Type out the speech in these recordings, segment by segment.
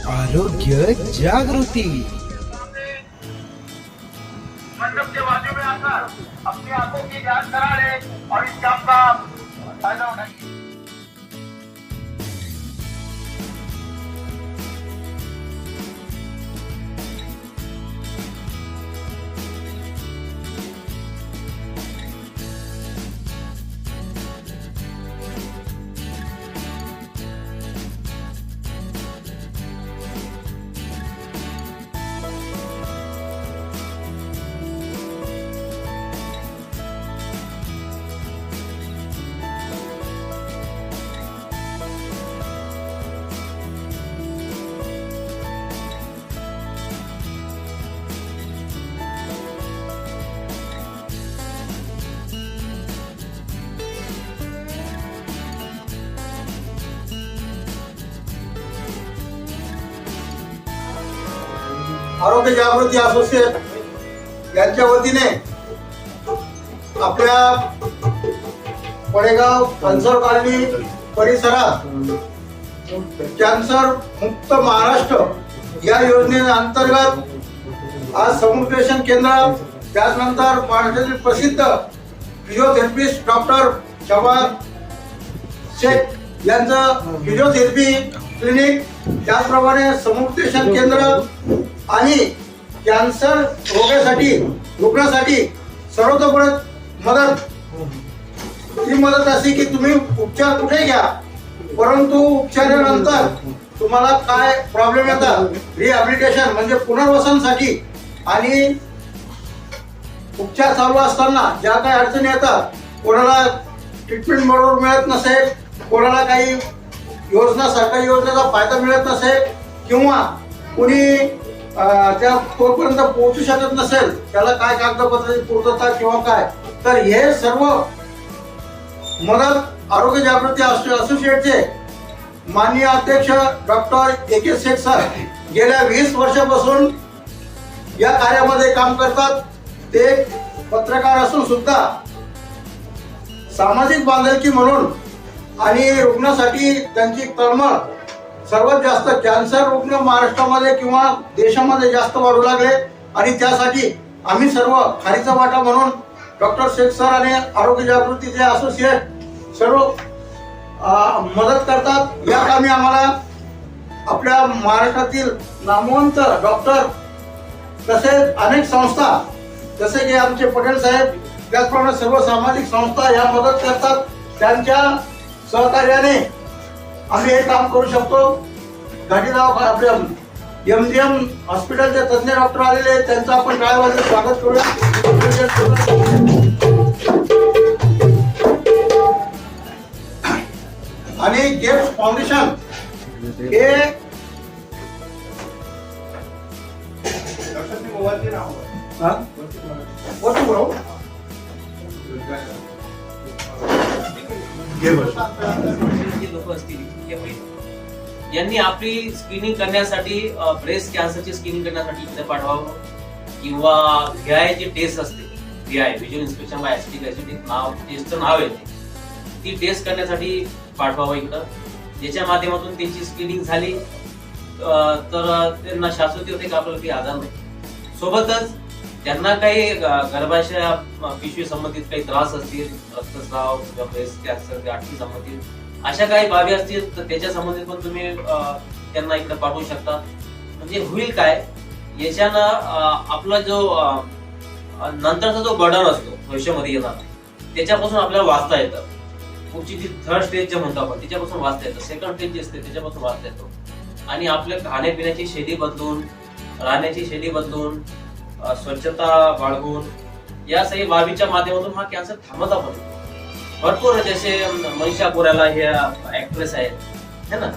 आरोग्य जागृति। मंडप के बाजू में आकर अपनी आंखों की जांच करा ले और इस काम का फायदा उठाइए। आरोग्य जागृती असोसिएट यांच्या वतीने आपल्या पडेगाव कॅन्सर कॉलनी परिसरात कॅन्सर मुक्त महाराष्ट्र या योजनेअंतर्गत आज समुपदेशन केंद्र, त्यानंतर महाराष्ट्रातील प्रसिद्ध फिजिओथेरपिस्ट डॉक्टर शबाज शेख यांचं फिजिओथेरपी क्लिनिक, त्याचप्रमाणे समुपदेशन केंद्र आणि कॅन्सर रुग्णासाठी सर्वतोपरी मदत। ही मदत अशी की तुम्ही उपचार कुठे घ्या, परंतु उपचारानंतर तुम्हाला काय प्रॉब्लेम येतात, रिहॅबिलिटेशन म्हणजे पुनर्वसनासाठी आणि उपचार चालू असताना ज्या काही अडचणी येतात, कोणाला ट्रीटमेंट बरोबर मिळत नसेल, कोणाला काही सरकारी योजनेचा फायदा मिळत नसेल किंवा कोणी त्या तोपर्यंत पोहोचू शकत नसेल, त्याला काय कागदपत्राची पूर्तता किंवा काय, तर हे सर्व मदत आरोग्य जागृती असोसिएटचे माननीय अध्यक्ष doctor A K Shaikh sir गेल्या 20 वर्षापासून या कार्यामध्ये काम करतात। ते पत्रकार असून सुद्धा सामाजिक बांधिलकी म्हणून आणि रुग्णासाठी त्यांची तळमळ, सर्वात जास्त कॅन्सर रुग्ण महाराष्ट्रामध्ये किंवा देशामध्ये जास्त वाढू लागले आणि त्यासाठी आम्ही सर्व खारीचा वाटा म्हणून डॉक्टर शेख सर आणि आरोग्य जागृतीचे असोसिएट सर्व मदत करतात। या कामी आम्हाला आपल्या महाराष्ट्रातील नामवंत डॉक्टर तसेच अनेक संस्था जसे की आमचे पटेल साहेब, त्याचप्रमाणे सर्व सामाजिक संस्था या मदत करतात। त्यांच्या सहकार्याने आम्ही हे काम करू शकतो। गाडीगाव आपल्या MGM हॉस्पिटलचे तज्ञ डॉक्टर आलेले आहेत, त्यांचं आपण टाळ्यावाजवून स्वागत करूया। आणि गेट्स फाउंडेशन हे लोक असतील यांनी आपली स्क्रीनिंग करण्यासाठी, ब्रेस्ट कॅन्सरची स्क्रीनिंग करण्यासाठी इथे पाठवावं किंवा VI जी टेस्ट असते, VI visual inspection by acetic acidic नाव टेस्टचं नाव आहे, ती टेस्ट करण्यासाठी पाठवावं इकडं, ज्याच्या माध्यमातून त्यांची स्क्रीनिंग झाली तर त्यांना शाश्वती होते की आपल्याला काही आजार नाही। सोबतच त्यांना काही गर्भाशय पिशवी संबंधित काही त्रास असतील, रक्तस्राव किंवा ब्रेस्ट कॅन्सर गाठी संबंधित अशा काही बाबी असतील तर त्याच्या संबंधित पण तुम्ही त्यांना इकडे पाठवू शकता। म्हणजे होईल काय, याच्यानं आपला जो नंतरचा जो बर्डन असतो भविष्यामध्ये येणार त्याच्यापासून आपल्याला वाचता येतं। पुढची जी थर्ड स्टेज जे म्हणतो आपण त्याच्यापासून वाचता येतं, सेकंड स्टेज जी असते त्याच्यापासून वाचता येतो आणि आपल्या खाण्यापिण्याची शैली बदलून, राहण्याची शैली बदलून, स्वच्छता बाळगून या सगळ्या बाबीच्या माध्यमातून हा कॅन्सर थांबवता पण भरपूर जसे मनीषा कोइराला हे ऍक्ट्रेस आहेत है ना,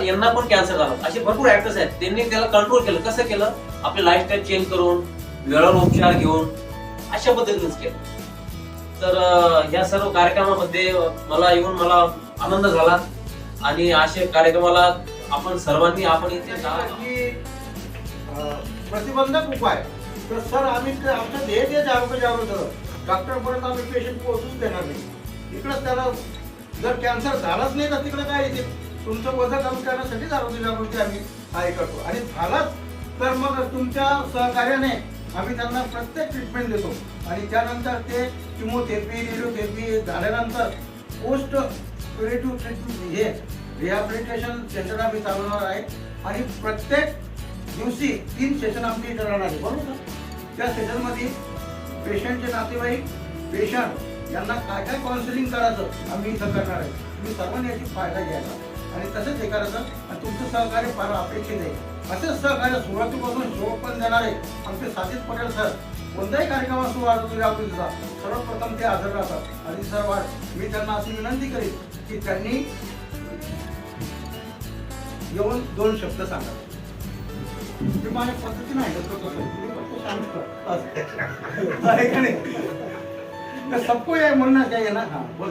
यांना पण कॅन्सर झाला, असे भरपूर ऍक्ट्रेस आहेत, त्यांनी त्याला कंट्रोल केलं। कसं केलं, आपले लाईफस्टाईल चेंज करून, वेळेवर उपचार घेऊन, अशा पद्धतीनेच केलं। तर या सर्व कार्यक्रमामध्ये मला येऊन आनंद झाला आणि अशा कार्यक्रमाला आपण सर्वांनी इथे प्रतिबंधक उपाय तर सर आम्ही आमचं ध्येय तेच आरोग्य जागृत डॉक्टर पर्यंत आम्ही पेशंट पोहोचूच देणार नाही। इकडंच त्याला जर कॅन्सर झालाच नाही तर तिकडे काय येते, तुमचं वजन कमी करण्यासाठीच आरोग्य जागृती आम्ही हाय करतो आणि झालाच तर मग तुमच्या सहकार्याने आम्ही त्यांना प्रत्येक ट्रीटमेंट देतो आणि त्यानंतर ते किमोथेरपी रेडिओथेरपी झाल्यानंतर पोस्ट क्युरेटिव्ह ट्रीटमेंट हे रिहॅबिलिटेशन सेंटर आम्ही चालवणार आहे आणि प्रत्येक दिवशी 3 सेशन आमची इथे राहणार आहे, बरोबर ना? त्या सेशनमध्ये पेशंटचे नातेवाईक पेशंट यांना काय काय काउन्सिलिंग करायचं आम्ही इथं करणार आहे. तुम्ही सर्वांनी याची फायदा घ्यायचा आणि तसंच हे करायचं आणि तुमचं सहकार्य फार अपेक्षित आहे. असंच सहकार्य सुरुवातीपासून शेवटपर्यंत देणारे आमचे साजिद पटेल सर कोणत्याही कार्यक्रमात सुरुवात आपली सर्वप्रथम ते हजर राहतात आणि सर्वात मी त्यांना अशी विनंती करीन की त्यांनी येऊन 2 शब्द सांगा. मी माझ्या पद्धतीने ऐकत करतो सर, तुम्ही फक्त शांत आहे का नाही? सबको ये म्हणना चाहिए ना. हाँ बोल.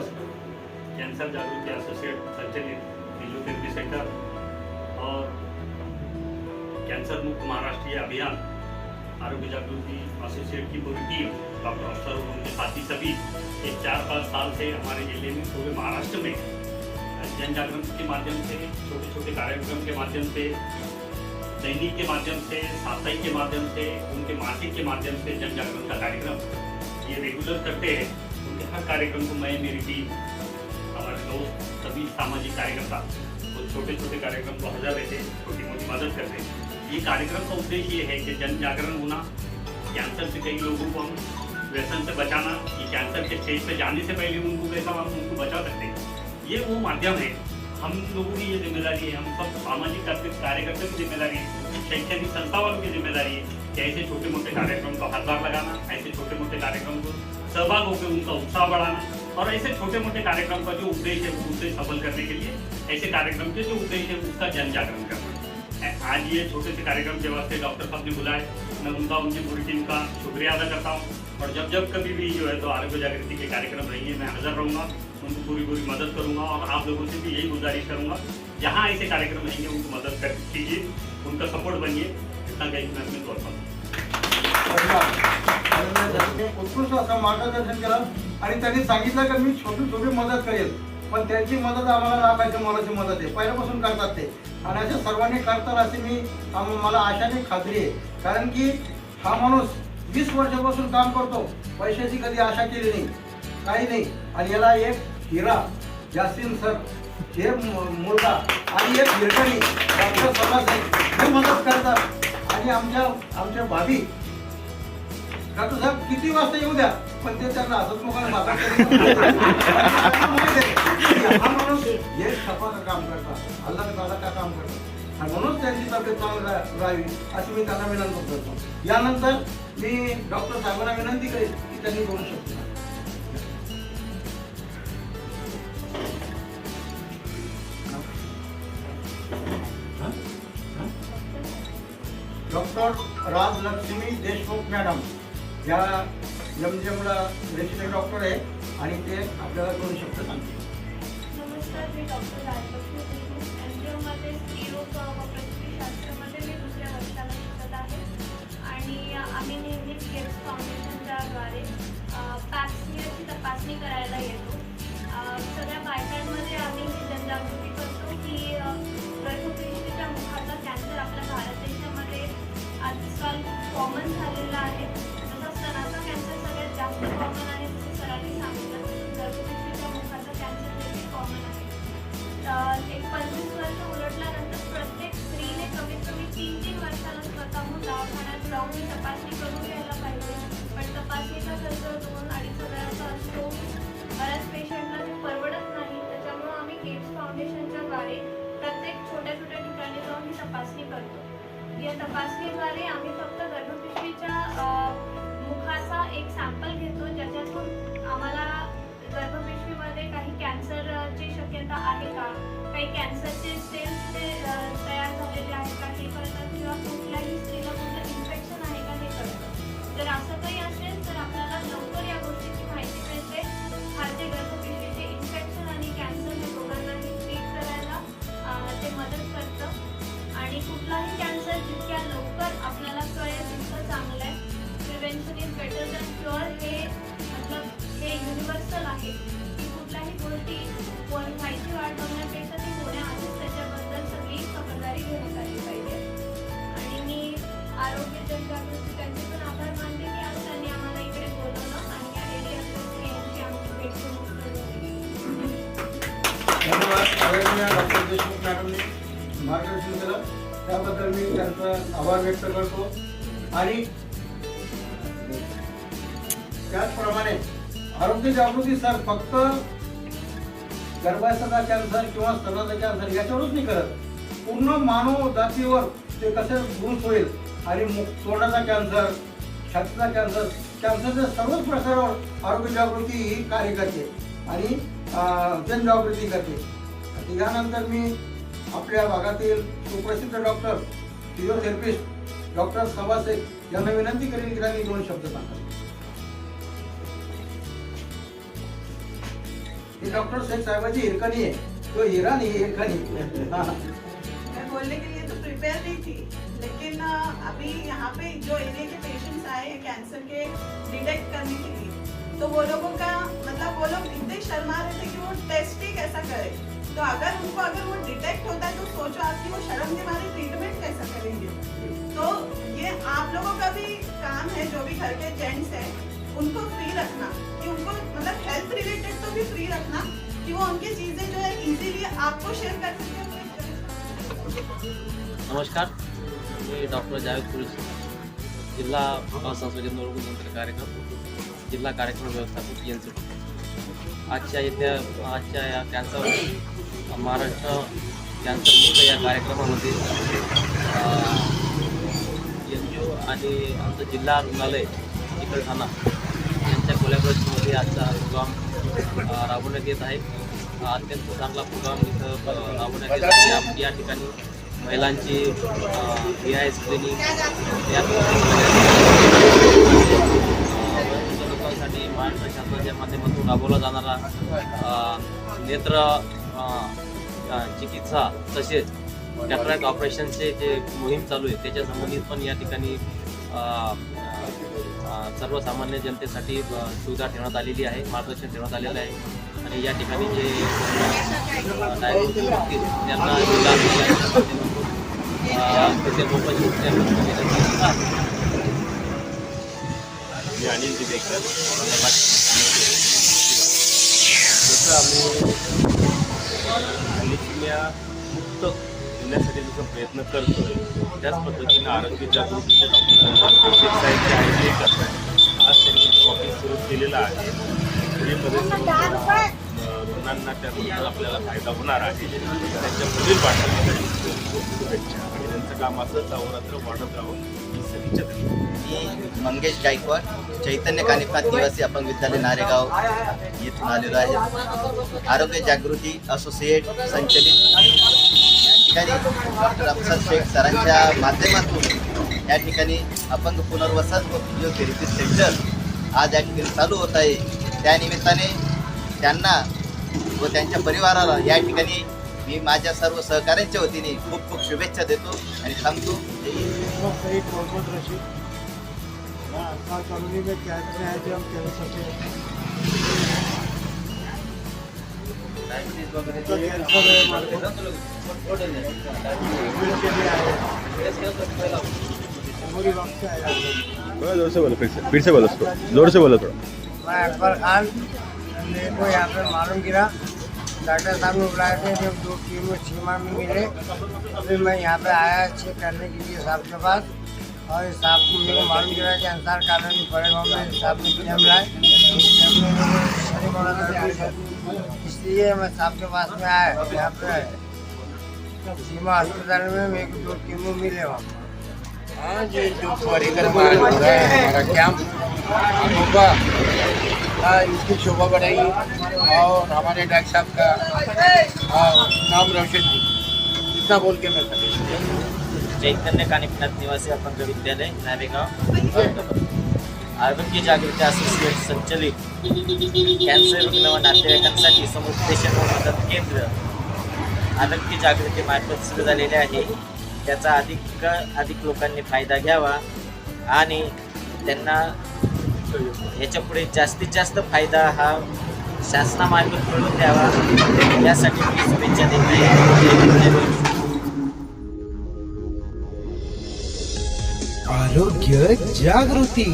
कैंसर जागृति एसोसिएट संचालित फिजियोथेरेपी सेंटर और कैंसर मुक्त महाराष्ट्रीय अभियान आरोग्य जागृति एसोसिएट की पूरी टीम, डॉक्टर अफसर और उनके साथी सभी ये 4-5 साल से हमारे जिले में पूरे महाराष्ट्र में जन जागरण के माध्यम से, छोटे छोटे कार्यक्रम के माध्यम से, दैनिक के माध्यम से, साप्ताहिक के माध्यम से, उनके मासिक के माध्यम से जन जागरण का कार्यक्रम ये रेगुलर करते हैं. उनके हर कार्यक्रम को मैं, मेरी टीम, हमारे दोस्त, सभी सामाजिक कार्यकर्ता वो छोटे छोटे कार्यक्रम को हजर रहते, छोटी मोटी मदद करते हैं. ये कार्यक्रम का उद्देश्य ये है कि जन जागरण होना, कैंसर से कई लोगों को हम व्यसन से बचाना, ये कैंसर के स्टेज पे जाने से पहले उनको कैसा हम उनको बचा सकते हैं, ये वो माध्यम है. हम लोगों की ये जिम्मेदारी है, हम सब सामाजिक कार्यकर्ता की जिम्मेदारी है, शैक्षणिक संस्था वालों की जिम्मेदारी है कि ऐसे छोटे मोटे कार्यक्रम को हाथभार लगाना, ऐसे छोटे मोटे कार्यक्रम को सहभाग होकर उनका उत्साह बढ़ाना और ऐसे छोटे मोटे कार्यक्रम का जो उद्देश्य है उसे सफल करने के लिए ऐसे कार्यक्रम के जो उद्देश्य है उसका जन जागरण करना. आज ये छोटे से कार्यक्रम के वास्ते डॉक्टर साहब ने बुलाए, मैं उनका, उनकी पूरी टीम का शुक्रिया अदा करता हूँ. और जब जब कभी भी जो है तो आरोग्य जागृति के कार्यक्रम रहेंगे मैं हाजिर रहूँगा, उनको पूरी मदद करूँगा और आप लोगों से भी यही गुजारिश करूँगा जहाँ ऐसे कार्यक्रम रहेंगे उनको मदद कर कीजिए, उनका सपोर्ट बनिए. इतना कहीं मैं अपने तौर पर उत्कृष्ट असं मार्गदर्शन केलं आणि त्यांनी सांगितलं की मी छोटी मदत करेल, पण त्यांची मदत आम्हाला लाखाच्या मोलाची मदत आहे, पहिल्यापासून करतात ते आणि असे सर्वांनी करतात अशी मला आशाने खात्री आहे. कारण की हा माणूस 20 वर्षापासून काम करतो, पैशाची कधी आशा केली नाही, काही नाही. आणि याला एक हिरा यासीन सर हे मुलगा आणि एक हिरकणी डॉक्टर समाज हे मदत करतात आणि आमच्या भाभी डॉक्टर साहेब किती वाजता येऊ द्या पण ते त्यांना असंच मोकळं मागत हा माणूस हे छपाचं काम करतात, अल्लाह ताला का काम करतात आणि म्हणून त्यांची तब्येत चांगली राहावी अशी मी त्यांना विनंती करतो. यानंतर मी डॉक्टर साहेबांना विनंती करेन की त्यांनी 2 शब्द डॉक्टर राजलक्ष्मी देशमुख मॅडम या एमजीएमला रेसिडेंट डॉक्टर आहे आणि ते आपल्याला 2 शब्द सांगतील. नमस्कार, मी डॉक्टर राजलक्ष्मी देशमुख, एमजीएममध्ये स्त्रीरोग व प्रसूतीशास्त्रामध्ये मी 2ऱ्या वर्षाला शिकत आहे आणि आम्ही नेहमीच गेट्स फाउंडेशनच्या द्वारे पॅप्समियरची तपासणी करायला येतो. सगळ्या बायकांमध्ये आम्ही जनजागृती करतो की गर्भपिशवीच्या मुखाचा कॅन्सर आपल्या भारत देशामध्ये आजकाल कॉमन झालेला आहे. तसा स्तनाचा कॅन्सर सगळ्यात जास्त कॉमन आहे, जसं सरांनी सांगितलं तसं गर्भपिशवीच्या मुखाचा कॅन्सर देखील कॉमन आहे. एक 25 वर्ष उलटल्यानंतर प्रत्येक स्त्रीने कमीत कमी 3-3 वर्षाला स्वतःहून दवाखान्यात जाऊन ही तपासणी करून घ्यायला पाहिजे. पण तपासणीचा खर्च 2-2.5 हजाराचा असतो, बऱ्याच पेशंटला ते परवडत नाही. त्याच्यामुळं आम्ही गेट्स फाउंडेशनच्या द्वारे प्रत्येक छोट्या ठिकाणी जाऊन ही तपासणी करतो. या तपासणीद्वारे आम्ही फक्त गर्भपिशवीच्या मुखाचा एक सॅम्पल घेतो, ज्याच्यातून आम्हाला गर्भपिशवीमध्ये काही कॅन्सरची शक्यता आहे का, काही कॅन्सरचे सेल्स ते तयार झालेले आहेत का हे कळतात किंवा कुठल्याही स्त्रीला कुठलं इन्फेक्शन आहे का हे कळतं. जर असं काही असेल तर आपल्याला लवकर या गोष्टीची माहिती मिळते. खालचे गर्भपिशवीचे इन्फेक्शन आणि कॅन्सर हे दोघांनाही ट्रीट करायला ते मदत करतं आणि कुठलाही कॅन्सर जितक्या लवकर आपल्याला कळेल तितकं चांगलं आहे. Prevention is better than cure हे मतलब हे युनिव्हर्सल आहे की कुठल्याही गोष्टी धन्यवाद आदरणीय डॉक्टर देशमुख मॅडमने मार्गदर्शन केलं त्याबद्दल मी त्यांचा आभार व्यक्त करतो. आणि त्याचप्रमाणे आरोग्य जागृती सर फक्त गर्भाशयाचा कॅन्सर किंवा स्तनाचा कॅन्सर याच्यावरच नाही करत, पूर्ण मानव जातीवर ते कसे बूस्ट होईल आणि तोंडाचा कॅन्सर, छातीचा कॅन्सर, कॅन्सरच्या सर्वच प्रकारावर आरोग्य जागृती ही कार्य करते आणि जनजागृती करते. यानंतर मी आपल्या भागातील सुप्रसिद्ध डॉक्टर फिजिओथेरपिस्ट डॉक्टर सभा शेख यांना विनंती करेल की त्यांनी 2 शब्द सांगा. ये डॉक्टर शेख साहबाजी हिरकनी है, तो हीरा नहीं हिरकनी. मैं बोलने के लिए तो प्रिपेयर नहीं थी, लेकिन अभी यहाँ पे जो एरिया के पेशेंट्स आए हैं कैंसर के डिटेक्ट करने के लिए, तो वो लोगों का मतलब वो लोग इतने शर्मा रहे थे कि वो टेस्ट ही कैसा करे. तो अगर वो डिटेक्ट होता है तो सोचो आप कि वो शर्म के मारे ट्रीटमेंट कैसा करेंगे. तो ये आप लोगों का भी काम है, जो भी घर के जेंट्स हैं उनको फ्री रखना, कि उनको मतलब हेल्थ रिलेटेड तो भी फ्री रखना कि वो उनकी चीज़ें जो है इजीली आपको शेअर कर सकें. नमस्कार, मी डॉक्टर जावेद कुरेशी, जिल्हा संसर्गजन्य रोग नियंत्रण कार्यक्रम, जिल्हा कार्यक्रम व्यवस्थापक PNCT. आजच्या या कॅन्सर महाराष्ट्र कॅन्सर मुक्त या कार्यक्रमामध्ये NGO आणि आमचं जिल्हा रुग्णालय चिकलठाणा यांच्या कोलॅबोरेशनमध्ये आजचा प्रोग्राम राबवण्यात येत आहे. अत्यंत चांगला प्रोग्राम इथं राबवण्यात येत आहे. या ठिकाणी महिलांची VI स्क्रीनिंग, लोकांसाठी महाराष्ट्र शासनाच्या माध्यमातून राबवला जाणारा नेत्र चिकित्सा तसेच कॅटरॅक्ट ऑपरेशनचे जे मोहीम चालू आहे त्याच्या संबंधित पण या ठिकाणी सर्वसामान्य जनतेसाठी सुविधा ठेवण्यात आलेली आहे, मार्गदर्शन ठेवण्यात आलेलं आहे. आणि या ठिकाणी जे डायग्नोसिस असतील त्यांना मी अनिल दिवेकर. जसं आम्ही थॅलेसिमिया मुक्त जिल्ह्यासाठी जसं प्रयत्न करतोय त्याच पद्धतीनं आरोग्य जागृतीचे डॉक्टर साहेब जे आहे ते करतात. आज त्यांनी ऑफिस सुरू केलेलं आहे. पुढेमध्ये रुग्णांना त्याबद्दल आपल्याला फायदा होणार आहे. त्यांच्या पुढील वाटचालीसाठी शुभेच्छा आणि त्यांचं काम असंच अहोरात्र वाढत राहून ही सदिच्छा देतो. मी मंगेश गायकवाड, चैतन्य कानिफनाथ निवासी अपंग विद्यालय नारेगाव येथून आलेलो आहे. आरोग्य जागृती असोसिएट संचलित या ठिकाणी डॉक्टर अफसर शेख सरांच्या माध्यमातून या ठिकाणी अपंग पुनर्वसन व फिजिओथेरपी सेंटर आज या ठिकाणी चालू होत आहे. त्यानिमित्ताने त्यांना व त्यांच्या परिवाराला या ठिकाणी मी माझ्या सर्व सहकाऱ्यांच्या वतीने खूप खूप शुभेच्छा देतो आणि थांबतो. कॉलोनी में क्या है जो हम कह सके जोर से बोलो, फिर से बोलो, उसको जोर से बोलो थोड़ा. मैं अकबर खान, मेरे को यहाँ पे मालूम गिरा, डॉक्टर साहब ने बुलाए थे जब 2 टीम में 6 माह में मिले. फिर मैं यहाँ पे आया चेक करने के लिए साहब के पास, और साहब को मेरे को मालूम गिरा कि अंसार कॉलोनी बड़े गाँव में साहब ने कैम्प लाए. इसलिए मैं साहब के पास में आया. यहाँ पे सीमा अस्पताल में मेरे को 2 टीमों मिले वहाँ. हाँ जी, जो परिक्रमा हो रहा है हमारा कैंप होगा, इसकी शोभा बढ़ेगी और हमारे डॉक्टर साहब का नाम रोशन होगी. इतना बोल के मैं चैतन्य कानिफनाथ निवासी अपंग विद्यालय नारेगाव. आरोग्य जागृती असोसिएट संचलित कॅन्सर रुग्ण व नातेवाईकांसाठी समुपदेशन व मदत केंद्र आरोग्य जागृती मार्फत सुरू झालेले आहे. त्याचा अधिक लोकांनी फायदा घ्यावा आणि त्यांना याच्या पुढे जास्तीत जास्त फायदा हा शासनामार्फत मिळवून द्यावा यासाठी मी शुभेच्छा देत आहे. आरोग्य जागृती.